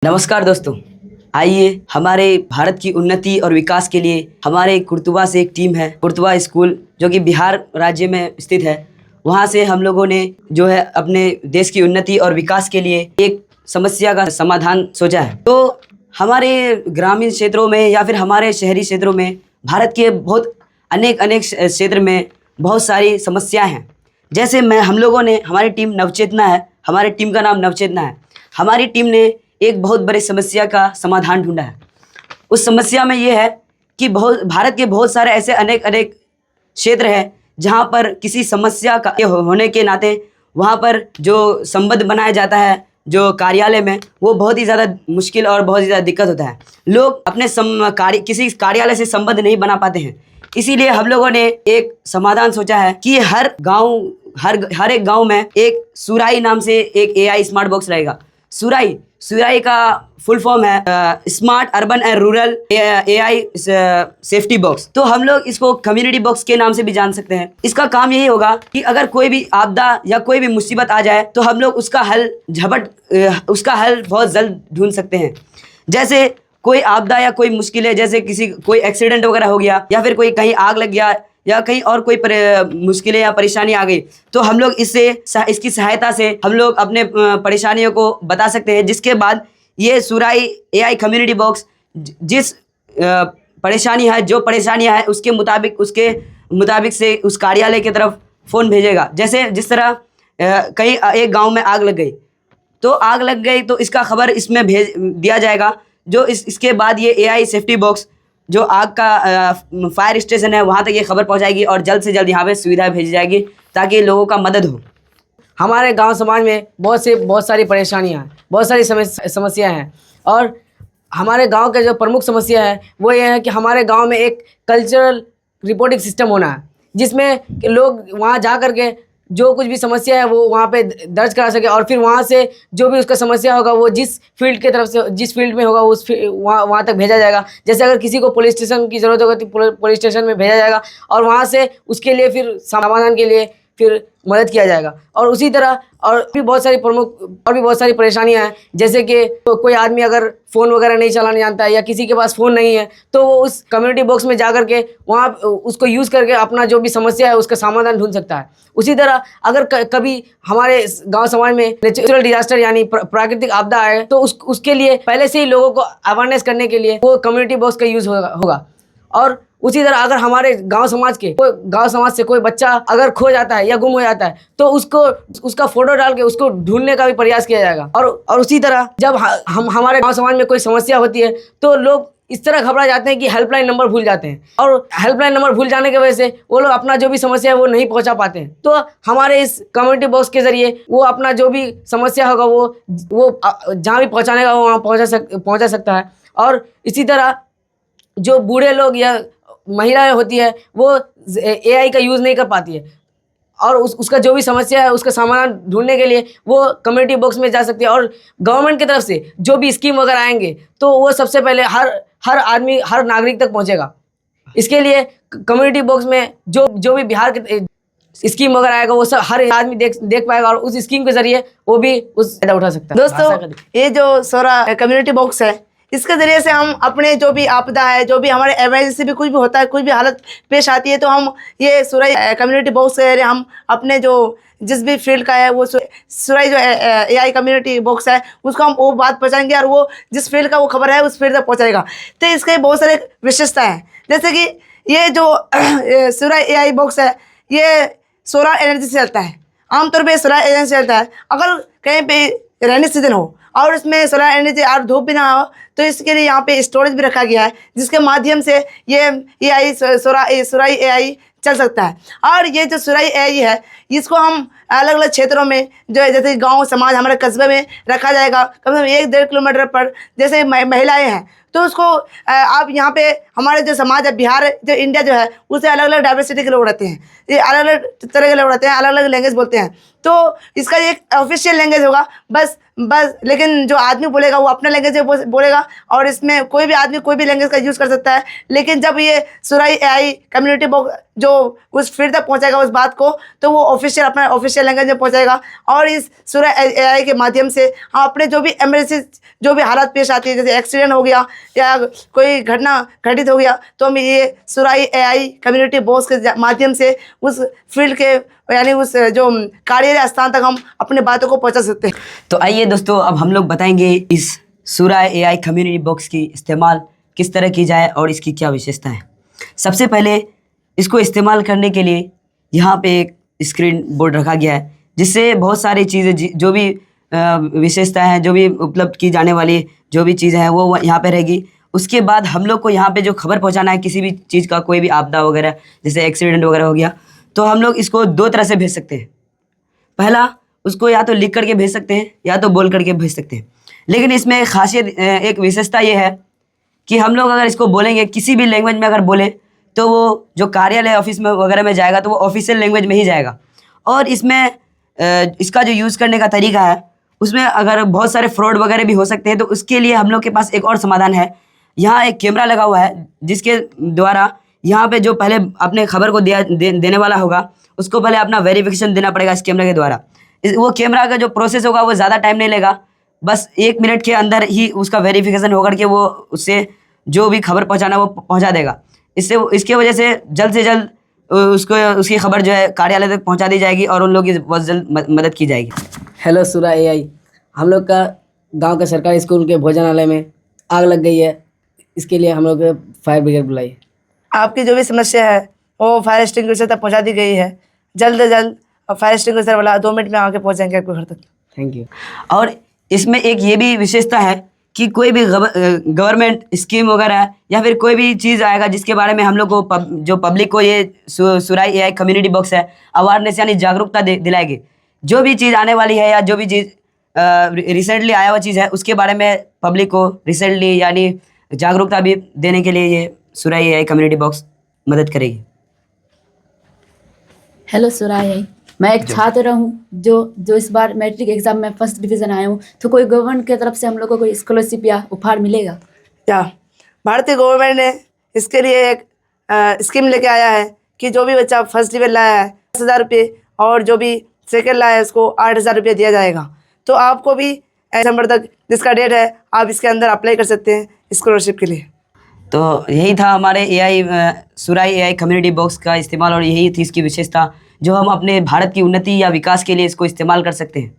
नमस्कार दोस्तों, आइए हमारे भारत की उन्नति और विकास के लिए हमारे कुर्तुबा से एक टीम है, कुर्तुबा स्कूल जो कि बिहार राज्य में स्थित है। वहाँ से हम लोगों ने जो है अपने देश की उन्नति और विकास के लिए एक समस्या का समाधान सोचा है। तो हमारे ग्रामीण क्षेत्रों में या फिर हमारे शहरी क्षेत्रों में भारत के बहुत अनेक क्षेत्र में बहुत सारी समस्याएं हैं। जैसे हम लोगों ने हमारी टीम नवचेतना है, हमारी टीम का नाम नवचेतना है। हमारी टीम ने एक बहुत बड़ी समस्या का समाधान ढूंढा है। उस समस्या में ये है कि भारत के बहुत सारे ऐसे अनेक क्षेत्र हैं जहाँ पर किसी समस्या का होने के नाते वहाँ पर जो संबंध बनाया जाता है जो कार्यालय में, वो बहुत ही ज़्यादा मुश्किल और बहुत ही ज़्यादा दिक्कत होता है। लोग अपने किसी कार्यालय से संबंध नहीं बना पाते हैं। इसीलिए हम लोगों ने एक समाधान सोचा है कि हर एक गांव में एक सुराई नाम से एक एआई स्मार्ट बॉक्स रहेगा। सुराई का फुल फॉर्म है smart urban and rural AI safety box. तो हम लोग इसको कम्युनिटी बॉक्स के नाम से भी जान सकते हैं। इसका काम यही होगा कि अगर कोई भी आपदा या कोई भी मुसीबत आ जाए तो हम लोग उसका हल बहुत जल्द ढूंढ सकते हैं। जैसे कोई आपदा या कोई मुश्किल है, जैसे कोई एक्सीडेंट वगैरह हो गया या फिर कोई कहीं आग लग गया या कहीं और कोई मुश्किलें या परेशानी आ गई, तो हम लोग इसकी सहायता से हम लोग अपने परेशानियों को बता सकते हैं। जिसके बाद ये सुराई एआई कम्युनिटी बॉक्स जिस जो परेशानियां हैं उसके मुताबिक से उस कार्यालय की तरफ फ़ोन भेजेगा। जिस तरह कहीं एक गांव में आग लग गई तो इसका खबर इसमें भेज दिया जाएगा। जो इसके बाद ये एआई सेफ्टी बॉक्स जो आग का फायर स्टेशन है वहाँ तक ये खबर पहुँचाएगी और जल्द से जल्द यहाँ पे सुविधा भेजी जाएगी ताकि लोगों का मदद हो। हमारे गांव समाज में बहुत सारी परेशानियां हैं, बहुत सारी समस्याएं हैं। और हमारे गांव का जो प्रमुख समस्या है वो ये है कि हमारे गांव में एक कल्चरल रिपोर्टिंग सिस्टम होना है, जिसमें लोग वहां जा कर के जो कुछ भी समस्या है वो वहाँ पे दर्ज करा सके और फिर वहाँ से जो भी उसका समस्या होगा वो जिस फील्ड में होगा वहाँ तक भेजा जाएगा। जैसे अगर किसी को पुलिस स्टेशन की ज़रूरत होगा तो पुलिस स्टेशन में भेजा जाएगा और वहाँ से उसके लिए फिर समाधान के लिए फिर मदद किया जाएगा। और उसी तरह और भी बहुत सारी परेशानियां हैं, जैसे कि कोई आदमी अगर फ़ोन वगैरह नहीं चलाने जानता है या किसी के पास फ़ोन नहीं है तो वो उस कम्युनिटी बॉक्स में जा कर के वहाँ उसको यूज़ करके अपना जो भी समस्या है उसका समाधान ढूंढ सकता है। उसी तरह अगर कभी हमारे गांव समाज में नेचुरल डिजास्टर यानी प्राकृतिक आपदा आए तो उसके लिए पहले से ही लोगों को अवेयरनेस करने के लिए वो कम्युनिटी बॉक्स का यूज़ होगा। और उसी तरह अगर हमारे गांव समाज से कोई बच्चा अगर खो जाता है या गुम हो जाता है तो उसका फोटो डाल के उसको ढूंढने का भी प्रयास किया जाएगा। और उसी तरह जब हमारे गांव समाज में कोई समस्या होती है तो लोग इस तरह घबरा जाते हैं कि हेल्पलाइन नंबर भूल जाते हैं और हेल्पलाइन नंबर भूल जाने की वजह से वो लोग अपना जो भी समस्या है वो नहीं पहुंचा पाते हैं। तो हमारे इस कम्युनिटी बॉक्स के जरिए वो अपना जो भी समस्या होगा वो जहाँ भी पहुँचाने का वो वहाँ पहुँचा सकता है। और इसी तरह जो बूढ़े लोग या महिलाएं होती है वो एआई का यूज़ नहीं कर पाती है और उसका जो भी समस्या है उसका समाधान ढूंढने के लिए वो कम्युनिटी बॉक्स में जा सकती है। और गवर्नमेंट की तरफ से जो भी स्कीम वगैरह आएंगे तो वो सबसे पहले हर आदमी हर नागरिक तक पहुंचेगा। इसके लिए कम्युनिटी बॉक्स में जो भी बिहार के स्कीम वगैरह आएगा वो सब हर आदमी देख पाएगा और उस स्कीम के जरिए वो भी उस फायदा उठा सकता है। दोस्तों, ये जो सोरा कम्युनिटी बॉक्स है इसके ज़रिए से हम अपने जो भी आपदा है, जो भी हमारे इमरजेंसी भी कुछ भी होता है, कोई भी हालत पेश आती है तो हम ये सुराई कम्युनिटी बॉक्स के जरिए हम अपने जो जिस भी फील्ड का है वो सुराई जो एआई कम्युनिटी बॉक्स है उसको हम वो बात पहुँचाएंगे और वो जिस फील्ड का वो खबर है उस फील्ड तक पहुँचाएगा। तो इसके बहुत सारे विशेषता हैं, जैसे कि ये जो सुराई एआई बॉक्स है ये सोलर एनर्जी से चलता है। आमतौर पर सोलर एनर्जी से चलता है। अगर कहीं पर रेनी सीजन हो और उसमें सोलर एनर्जी और धूप भी ना हो तो इसके लिए यहाँ पे स्टोरेज भी रखा गया है जिसके माध्यम से ये एआई सुराई एआई चल सकता है। और ये जो सुराई एआई है इसको हम अलग अलग क्षेत्रों में जो है जैसे गांव समाज हमारे कस्बे में रखा जाएगा कम से कम 1-1.5 किलोमीटर पर। जैसे महिलाएं हैं तो उसको आप यहाँ पे हमारे जो समाज है बिहार जो इंडिया जो है उसे अलग अलग डाइवर्सिटी के लोग रहते हैं, ये अलग अलग तरह के लोग रहते हैं, अलग अलग लैंग्वेज बोलते हैं। तो इसका एक ऑफिशियल लैंग्वेज होगा बस बस लेकिन जो आदमी बोलेगा वो अपना लैंग्वेज में बोलेगा, और इसमें कोई भी आदमी कोई भी लैंग्वेज का यूज़ कर सकता है। लेकिन जब ये सुराई एआई कम्युनिटी बॉक्स जो उस फील्ड तक पहुंचाएगा उस बात को, तो वो ऑफिशियल अपना ऑफिशियल लैंग्वेज में पहुंचाएगा। और इस सुराई एआई के माध्यम से हम अपने जो भी इमरजेंसी जो भी हालत पेश आती है, जैसे एक्सीडेंट हो गया या कोई घटना घटित हो गया, तो हम ये सुराई एआई कम्युनिटी बॉक्स के माध्यम से उस फील्ड के यानी उस जो कार्य स्थान तक हम अपने बातों को पहुंचा सकते हैं। तो आइए दोस्तों, अब हम लोग बताएंगे इस सूरा एआई कम्युनिटी बॉक्स की इस्तेमाल किस तरह की जाए और इसकी क्या विशेषता है। सबसे पहले इसको इस्तेमाल करने के लिए यहाँ पे एक स्क्रीन बोर्ड रखा गया है, जिससे बहुत सारी चीज़ें जो भी विशेषता है, जो भी उपलब्ध की जाने वाली जो भी चीज़ें हैं वो यहाँ पे रहेगी। उसके बाद हम लोग को यहाँ पे जो खबर पहुँचाना है किसी भी चीज़ का, कोई भी आपदा वगैरह जैसे एक्सीडेंट वगैरह हो गया, तो हम लोग इसको दो तरह से भेज सकते हैं। पहला, उसको या तो लिख करके भेज सकते हैं या तो बोल करके भेज सकते हैं। लेकिन इसमें एक खासियत, एक विशेषता ये है कि हम लोग अगर इसको बोलेंगे किसी भी लैंग्वेज में अगर बोले, तो वो जो कार्यालय ऑफिस में वगैरह में जाएगा तो वो ऑफिशियल लैंग्वेज में ही जाएगा। और इसमें इसका जो यूज़ करने का तरीका है, उसमें अगर बहुत सारे फ्रॉड वगैरह भी हो सकते हैं, तो उसके लिए हम लोग के पास एक और समाधान है। यहाँ एक कैमरा लगा हुआ है, जिसके द्वारा यहाँ पे जो पहले अपने खबर को देने वाला होगा, उसको पहले अपना वेरिफिकेशन देना पड़ेगा इस कैमरे के द्वारा। वो कैमरा का जो प्रोसेस होगा वो ज़्यादा टाइम नहीं लेगा, बस 1 मिनट के अंदर ही उसका वेरिफिकेशन होकर के वो उससे जो भी खबर पहुँचाना वो पहुँचा देगा। इसके वजह से जल्द उसको उसकी खबर जो है कार्यालय तक पहुँचा दी जाएगी और उन लोगों की बहुत जल्द मदद की जाएगी। हेलो सूरा एआई, हम लोग का गांव के सरकारी स्कूल के भोजनालय में आग लग गई है। इसके लिए हम लोग फायर ब्रिगेड बुलाई। आपकी जो भी समस्या है वो फायर एक्सटिंग्विशर तक पहुंचा दी गई है। जल्द से जल्द फायर एक्सटिंग्विशर वाला 2 मिनट में आके पहुंचाएंगे आपके घर तक। Thank you. और इसमें एक ये भी विशेषता है कि कोई भी गवर्नमेंट स्कीम वगैरह या फिर कोई भी चीज़ आएगा जिसके बारे में हम लोग को जो पब्लिक को ये सुराई एआई कम्युनिटी बॉक्स है अवेयरनेस यानी जागरूकता दिलाएगी। जो भी चीज़ आने वाली है या जो भी चीज़ रिसेंटली आया हुआ चीज़ है उसके बारे में पब्लिक को रिसेंटली यानी जागरूकता भी देने के लिए ये सुराई एआई कम्युनिटी बॉक्स मदद करेगी। हेलो सुराई, मैं एक छात्र हूँ जो इस बार मैट्रिक एग्जाम में फर्स्ट डिवीज़न आया हूँ। तो कोई गवर्नमेंट की तरफ से हम लोग को कोई स्कॉलरशिप या उपहार मिलेगा क्या? भारतीय गवर्नमेंट ने इसके लिए एक स्कीम लेके आया है कि जो भी बच्चा फर्स्ट डिवीजन लाया है 10,000 रुपये और जो भी सेकेंड लाया है उसको 8,000 रुपये दिया जाएगा। तो आपको भी दिसंबर तक जिसका डेट है आप इसके अंदर अप्लाई कर सकते हैं स्कॉलरशिप के लिए। तो यही था हमारे एआई सुराई एआई कम्युनिटी बॉक्स का इस्तेमाल और यही थी इसकी विशेषता जो हम अपने भारत की उन्नति या विकास के लिए इसको इस्तेमाल कर सकते हैं।